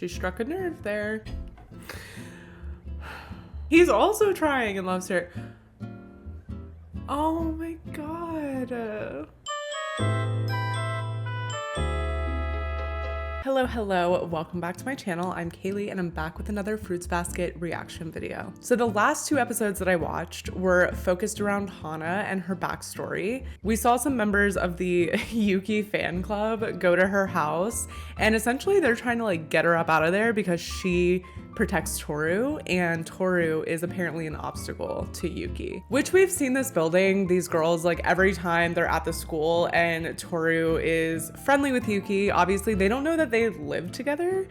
She struck a nerve there. He's also trying and loves her. Oh my god. Hello, welcome back to my channel. I'm Kaylee and I'm back with another Fruits Basket reaction video. So the last two episodes that I watched were focused around Hana and her backstory. We saw some members of the Yuki fan club go to her house and essentially they're trying to like get her up out of there because she protects Tohru, and Tohru is apparently an obstacle to Yuki. Which we've seen this building, these girls, like every time they're at the school and Tohru is friendly with Yuki, obviously they don't know that they live together.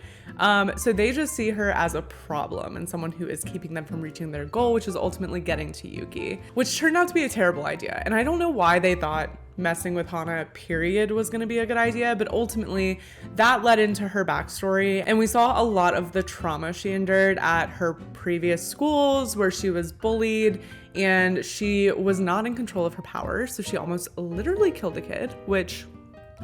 So they just see her as a problem and someone who is keeping them from reaching their goal, which is ultimately getting to Yuki, which turned out to be a terrible idea. And I don't know why they thought messing with Hana period was going to be a good idea, but ultimately that led into her backstory, and we saw a lot of the trauma she endured at her previous schools where she was bullied and she was not in control of her power, so she almost literally killed a kid, which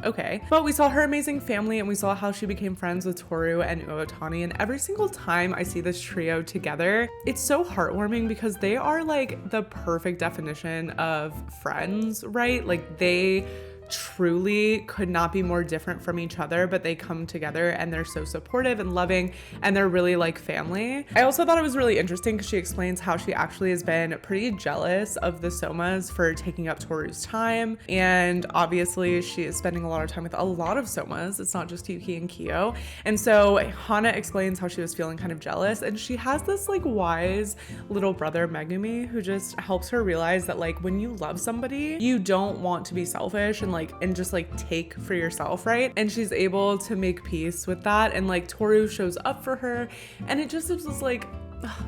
okay. But we saw her amazing family and we saw how she became friends with Tohru and Uotani, and every single time I see this trio together, it's so heartwarming because they are like the perfect definition of friends, right? Like they truly could not be more different from each other, but they come together and they're so supportive and loving and they're really like family. I also thought it was really interesting because she explains how she actually has been pretty jealous of the Somas for taking up Tohru's time, and obviously she is spending a lot of time with a lot of Somas. It's not just Yuki and Kyo. And so Hana explains how she was feeling kind of jealous, and she has this like wise little brother Megumi who just helps her realize that like when you love somebody, you don't want to be selfish and just take for yourself, right? And she's able to make peace with that, and like Tohru shows up for her, and it just was like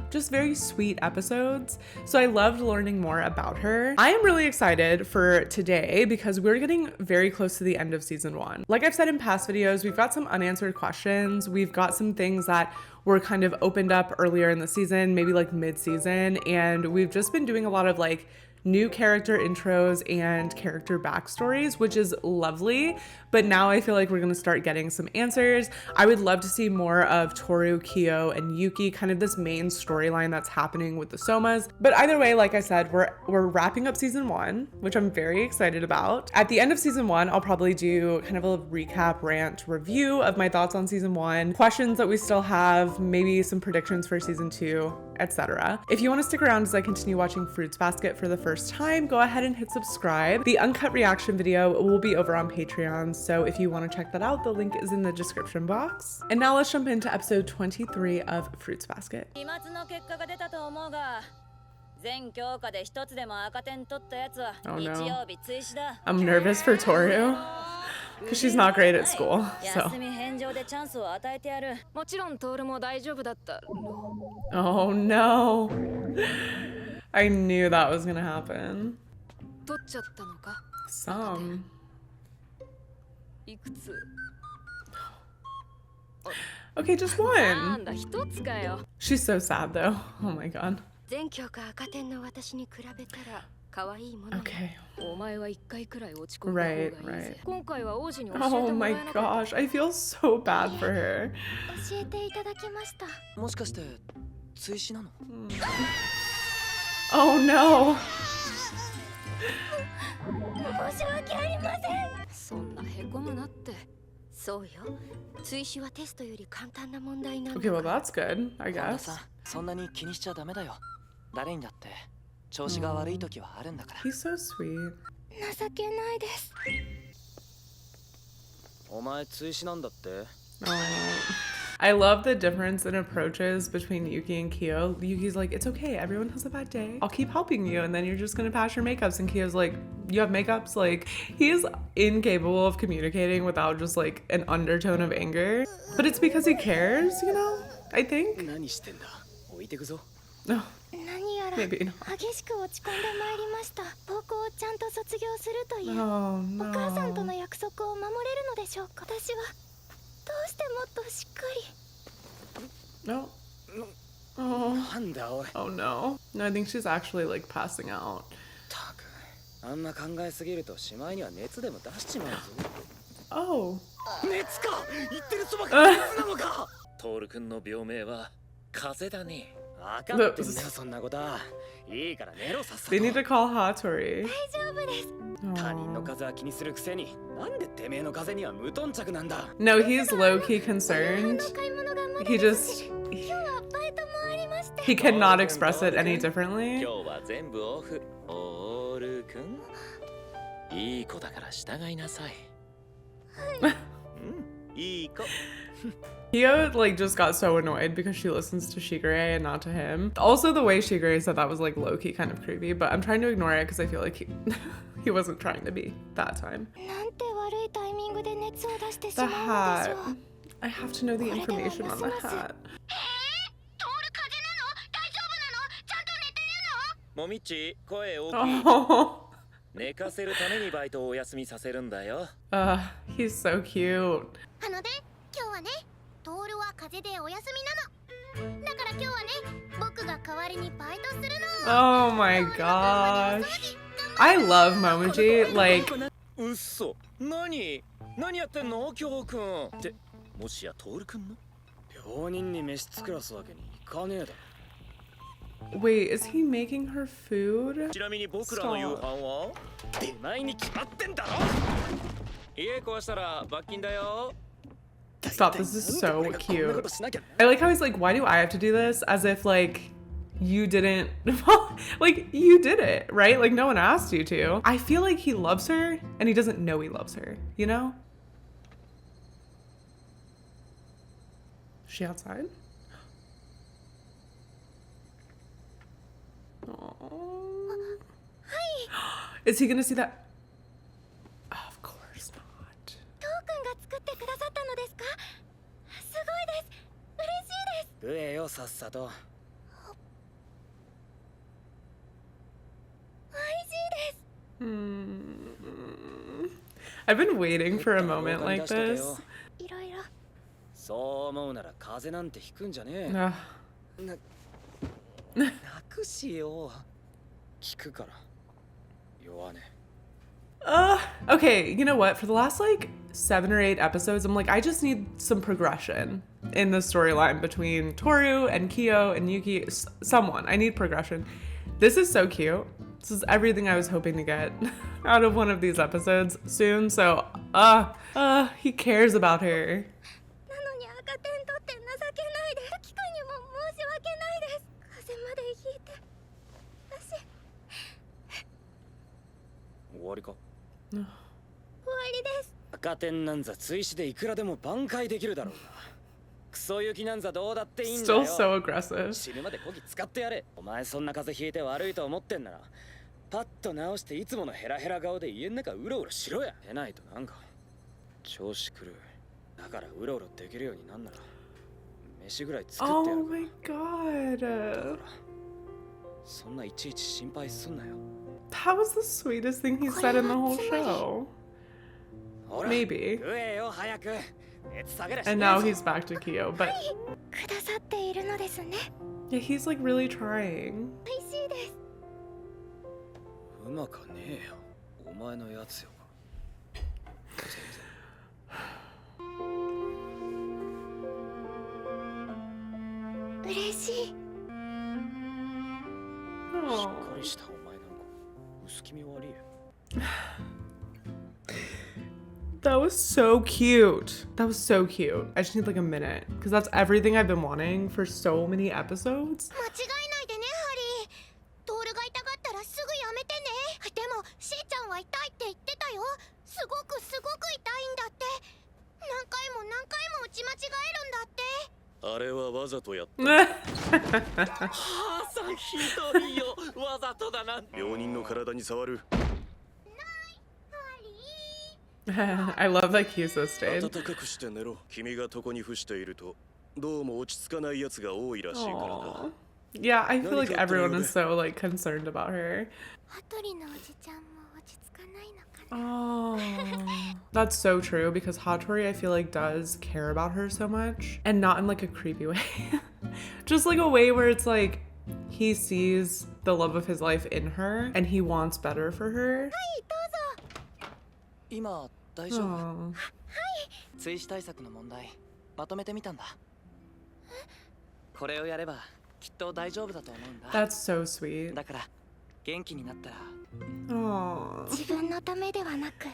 just very sweet episodes. So I loved learning more about her. I am really excited for today because we're getting very close to the end of season 1. Like I've said in past videos, we've got some unanswered questions. We've got some things that were kind of opened up earlier in the season, maybe like mid-season, and we've just been doing a lot of like new character intros and character backstories, which is lovely. But now I feel like we're gonna start getting some answers. I would love to see more of Tohru, Kyo, and Yuki, kind of this main storyline that's happening with the Somas. But either way, like I said, we're wrapping up season 1, which I'm very excited about. At the end of season 1, I'll probably do kind of a recap rant review of my thoughts on season 1, questions that we still have, maybe some predictions for season 2, etc. If you want to stick around as I continue watching Fruits Basket for the first time, go ahead and hit subscribe. The uncut reaction video will be over on Patreon, so if you want to check that out, the link is in the description box. And now let's jump into episode 23 of Fruits Basket. Oh no. I'm nervous for Tohru because she's not great at school, so. Oh no. I knew that was gonna happen. Some. Okay, just one. She's so sad though. Oh my god. Okay. Right. Oh my gosh, I feel so bad for her. Oh no. Okay, well that's good, I guess. He's so sweet. I love the difference in approaches between Yuki and Kyo. Yuki's like, it's okay, everyone has a bad day. I'll keep helping you, and then you're just gonna pass your makeups. And Kyo's like, you have makeups? Like, he is incapable of communicating without just like an undertone of anger. But it's because he cares, you know, I think. No. Maybe not. Oh no. No. Oh. Oh no. No, I think she's actually like passing out. Oh. トール君の病名は風邪だね。分かってんだよそんなことは。いいから寝ろさっさと。 They need to call Hattori. 大丈夫です。他人の風は気にするくせに、なんでてめえの風には無頓着なんだ。 No, he's low-key concerned. 買い物頑張 He れます just し、今日はバイトもありまして。 he cannot express it any 今 differently. 日は全部オフ。トール君、いい子だから従いなさい。いい子。Hio like just got so annoyed because she listens to Shigure and not to him. Also, the way Shigure said that was like low-key kind of creepy, but I'm trying to ignore it because I feel like he wasn't trying to be that time. なんて悪いタイミングで熱を出してし The まうので hat. しょう。 I have to know the information on the hat. トール風邪なの？大丈夫なの？ちゃんと寝てるの？もみっち、声大きい。 Oh, 寝かせるためにバイトをお休みさせるんだよ。he's so cute. あのね、今日はね、トールは風邪でお休みなの。だから今日はね、僕が代わりにバイトするの。 Oh my gosh. I love Momoji. Like, うっそ。何やってんの京くん。ってもしやトールくんの？病人に飯作らすわけにいかねえだろ。 wait, is he making her food? ちなみに僕らの夕飯は？出前に決まってんだろ。家壊したら罰金だよ。 Stop, this is so なんで俺がこんなこ cute. としなきゃ。 I like how he's like, why do I have to do this? As if like you didn't, like you did it, right? Like no one asked you to. I feel like he loves her and he doesn't know he loves her, you know? Is she outside? Aww. Is he gonna see that? Of course not. トーくんが作ってくださったのですか？すごいです。嬉しいです。食えよさっさと。美味しいです。 I've been waiting for a moment like this. いろいろ。そう思うなら風邪なんてひくんじゃねえ。 Ugh. なくしよう。聞くから。弱ね。Okay, you know what? For the last like 7 or 8 episodes, I'm like, I just need some progression in the storyline between Tohru and Kyo and Yuki. Someone. I need progression. This is so cute. This is everything I was hoping to get out of one of these episodes soon. So, he cares about her. なのに赤点取って情けないです。機械にも申し訳ないです。風邪までひいて。私、終わりか。終わりです。赤点なんざ追試でいくらでも挽回できるだろうが。クソ雪なんざどうだっていいんだ Still よ。 so aggressive. 死ぬまでこぎ使ってやれ。お前そんな風邪ひいて悪いと思ってんなら、パッと直していつものヘラヘラ顔で家の中うろうろしろや。出ないとなんか調子狂う。だからうろうろできるようになんなら飯ぐらい作ってや Oh る。 my だ god. からそんないちいち心配すんなよ。 That was the sweetest thing he said in the whole show. ほら Maybe. 食えよ早く。熱下げりゃしねえ And now ぞ。 he's back to Kyo. But くださっているのですね。 yeah, he's like really trying. 美味しいです。うまかねえよ。お前のやつよ。嬉しい。しっ Oh. かりしたお前なんか薄気味悪いよ。 That was so cute. That was so cute. I just need like a minute because that's everything I've been wanting for so many episodes. 間違いないでね、ハリー。トールが痛がったらすぐやめてね。でも、しーちゃんは痛いって言ってたよ。すごく痛いんだって。何回も打ち間違えるんだって。あれはわざとやった。 I 母さんひどいよ。わざとだな。病人の体に触る。love that Kisa stayed. 暖かくして寝ろ。君が床に伏しているとどうも落ち着かないやつが多いらしいから Aw. な。 Yeah, I feel like everyone is so like concerned about her. ハトリのおじちゃんも落ち着かないのかな。 Oh, that's so true because Hattori I feel like does care about her so much and not in like a creepy way. Just like a way where it's like he sees the love of his life in her and he wants better for her. 今、大丈夫？ Aw. 追試対策の問題まとめてみたんだ。これをやればきっと大丈夫だと思うんだ。 That's so sweet. だから元気になったら Aww. 自分のためではなく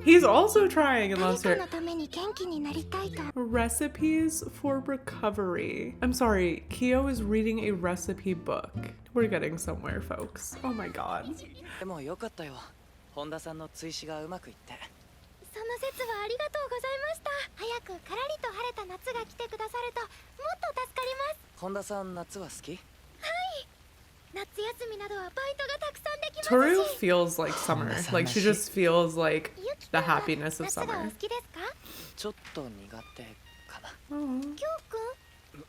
He's also trying, 誰 unless か you're のために元気になりたいと recipes for recovery. I'm sorry, Kyo is reading a recipe book. We're getting somewhere, folks. Oh my god. でもよかったよ。本田さんの追試がうまくいって。その節はありがとうございました。早くカラリと晴れた夏が来てくださるともっと助かります。本田さん夏は好き？夏休みなどはバイトがたくさんできます Toru し。 feels like summer. Like she just feels like ゆき the くんは happiness of 夏がお summer. 好きですか？ちょっと苦手かな。Aw. きょうくん、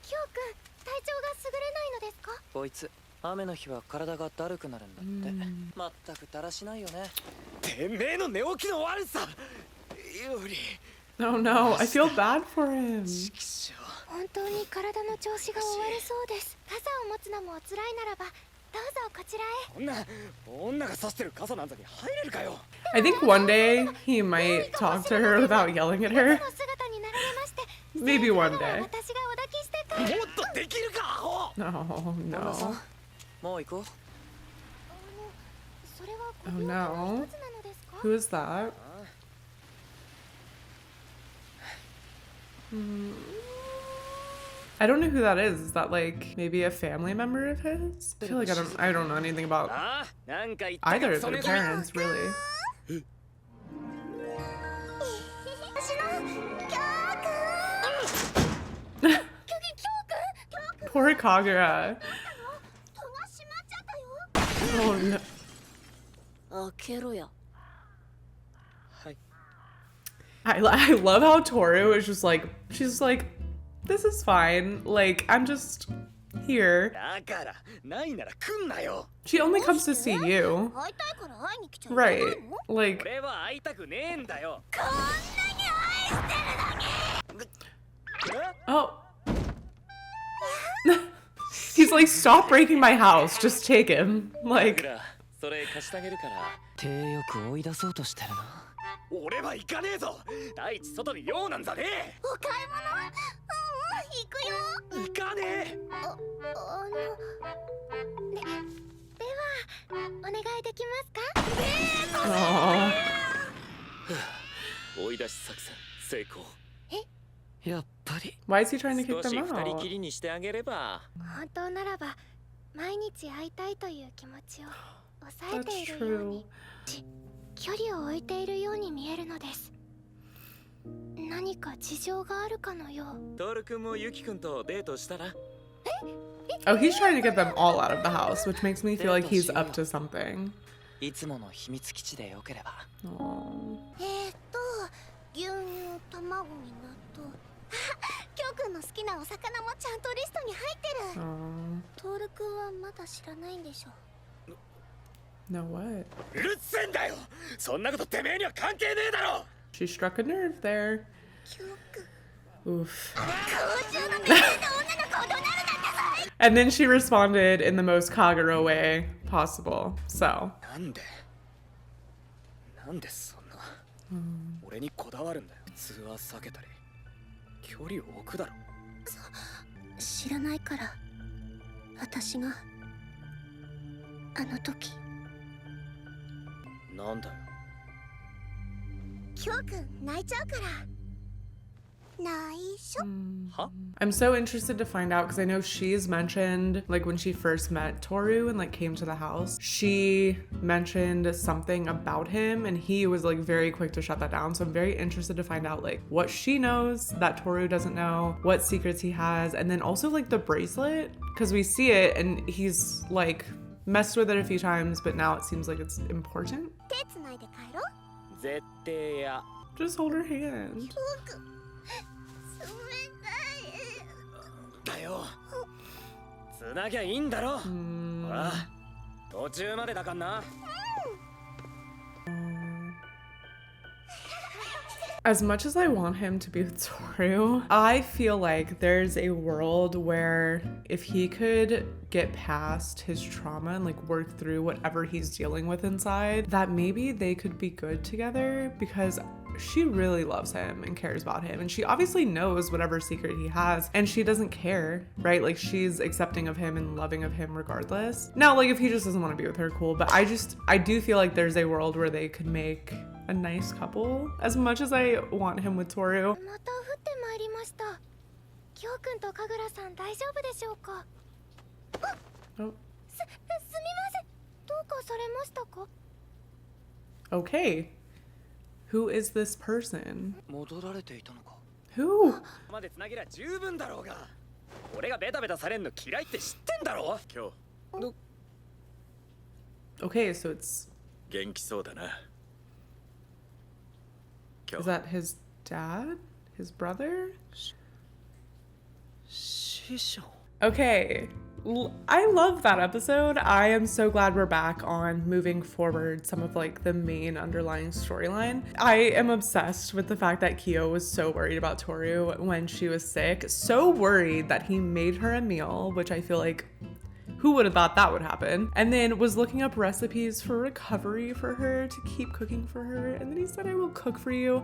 きょうくん、体調が優れないのですか？こいつ雨の日は体がだるくなるんだって。まったくだらしないよね。てめえの寝起きの悪さより。 Oh no, I feel bad for him. 本当に体の調子が悪そうです。傘を持つのもお辛いならばどうぞこちらへ。女が差してる傘なんざに入れるかよ。 I think one day he might talk to her without yelling at her. の姿になられまして、 Maybe one day. 私がお抱きしてから。もっとできるかアホ。 No, 本田さ no. んもう行こう。それは Oh ご病気 no. の一つなのですか？ Who is that? I don't know who that is. Is that like maybe a family member of his? I feel like I don't know anything about ああ、なんか言ったか either of そ their れぞ parents really. 私のきょうくん。きょうくん。 Poor Kagura. 戸が閉まっちゃったよ。 Oh no. 開けろや。はい。 I love how Toru is just like, she's like, this is fine. Like, I'm just here. だからないなら来んなよ。 She only comes to see you. 会いたいから会いに来ちゃいけない Right. の？ Like, 俺は会いたくねえんだよ。こんなに愛してるのに。 oh. He's like, stop breaking my house. Just take him. だ Like, からそれ貸してあげるから。手よく追い出そうとしてるな。俺は行かねえぞ。第一外に用なんざねえ。お買い物？行くよ。行かねえ。ではお願いできますか？ aw. 追い出し作戦成功。やっぱり Why is he trying to 少 kick し them 二人 out? きりにしてあげれば。本当ならば毎日会いたいという気持ちを抑えてい That's るよう true. に距離を置いているように見えるのです。何か事情があるかのよう。トール君もユキ君とデートしたら。 Oh, he's trying to get them all out of the house, which makes me feel like he's up to something. いつもの秘密基地でよければ。 Aw. 牛乳、卵に納豆。きょうくんの好きなお魚もちゃんとリストに入ってる。 Aw. トールくんはまだ知らないんでしょ。 No, what? うるせえんだよ。そんなことてめえには関係ねえだろ。 She struck a nerve there. きょうくん。 Oof. 空中の目線で女の子を怒鳴るなんてさ。 And then she responded in the most Kagura way possible. So, なんでそんな。俺にこだわるんだよ。普通は避けたり距離を置くだろ。知らないから私があの時。なんだよ。きょうくん泣いちゃうから内緒。 は？ I'm so interested to find out because I know she's mentioned, like when she first met Toru and like came to the house, she mentioned something about him and he was like very quick to shut that down. So I'm very interested to find out like what she knows that Toru doesn't know, what secrets he has, and then also like the bracelet because we see it and he's like messed with it a few times, but now it seems like it's important. 手つないで帰ろう。絶対や。 Just hold her hand. きょうくん冷たい。だよ。つなぎゃいいんだろ。ほら、途中までだかんな。As much as I want him to be with Toru, I feel like there's a world where if he could get past his trauma and like work through whatever he's dealing with inside, that maybe they could be good together, because she really loves him and cares about him, and she obviously knows whatever secret he has, and she doesn't care, right? Like, she's accepting of him and loving of him regardless. Now, like, if he just doesn't want to be with her, cool, but I do feel like there's a world where they could make a nice couple. As much as I want him with Toru. また降ってまいりました。キョウ君と神楽さん大丈夫でしょうか。Oh, すみません。どうかされましたか。 okay. Who is this person? 戻られていたのか。 Who? までつなげりゃ十分だろうが。俺がベタベタされんの嫌いって知ってんだろ。今日。Okay, so it's... 元気そうだな。今 Is 日 that his dad? His brother? 師匠。 Okay. I love that episode. I am so glad we're back on moving forward some of like the main underlying storyline. I am obsessed with the fact that Kyo was so worried about Toru when she was sick. So worried that he made her a meal, which I feel like who would have thought that would happen? And then was looking up recipes for recovery for her to keep cooking for her. And then he said, I will cook for you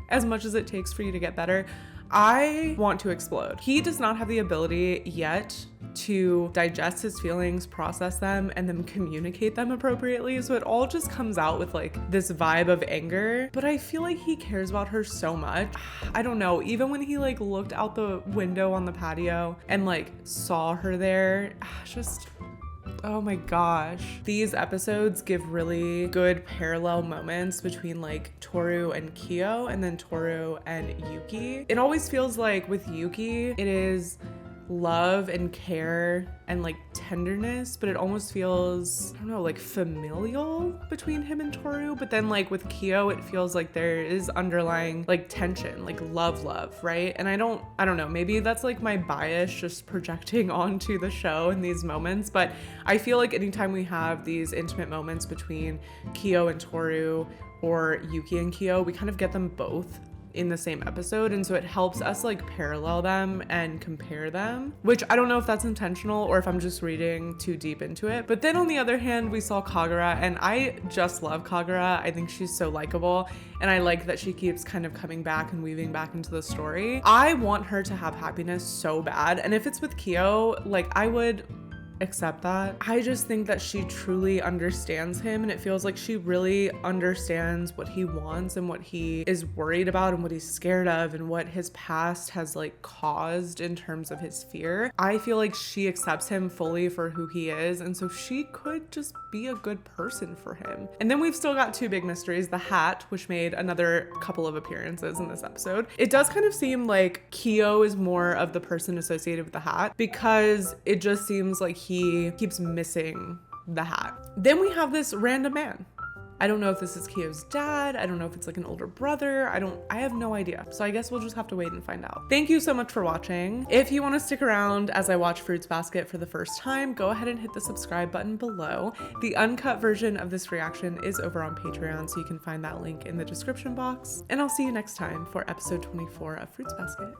as much as it takes for you to get better. I want to explode. He does not have the ability yet to digest his feelings, process them, and then communicate them appropriately. So it all just comes out with like this vibe of anger. But I feel like he cares about her so much. I don't know, even when he like looked out the window on the patio and like saw her there, just... Oh my gosh. These episodes give really good parallel moments between like Toru and Kyo and then Toru and Yuki. It always feels like with Yuki, it is love and care and like tenderness, but it almost feels, I don't know, like familial between him and Toru. But then like with Kyo, it feels like there is underlying like tension, like love, right? And I don't know, maybe that's like my bias just projecting onto the show in these moments, but I feel like anytime we have these intimate moments between Kyo and Toru or Yuki and Kyo, we kind of get them both in the same episode, and so it helps us like parallel them and compare them, which I don't know if that's intentional or if I'm just reading too deep into it. But then on the other hand, we saw Kagura, and I just love Kagura. I think she's so likable, and I like that she keeps kind of coming back and weaving back into the story. I want her to have happiness so bad, and if it's with Kyo, like I would accept that. I just think that she truly understands him, and it feels like she really understands what he wants and what he is worried about and what he's scared of and what his past has like caused in terms of his fear. I feel like she accepts him fully for who he is, and so she could just be a good person for him. And then we've still got two big mysteries: the hat, which made another couple of appearances in this episode. It does kind of seem like Kyo is more of the person associated with the hat, because it just seems like he keeps missing the hat. Then we have this random man. I don't know if this is Kyo's dad. I don't know if it's like an older brother. I have no idea. So I guess we'll just have to wait and find out. Thank you so much for watching. If you want to stick around as I watch Fruits Basket for the first time, go ahead and hit the subscribe button below. The uncut version of this reaction is over on Patreon, so you can find that link in the description box. And I'll see you next time for episode 24 of Fruits Basket.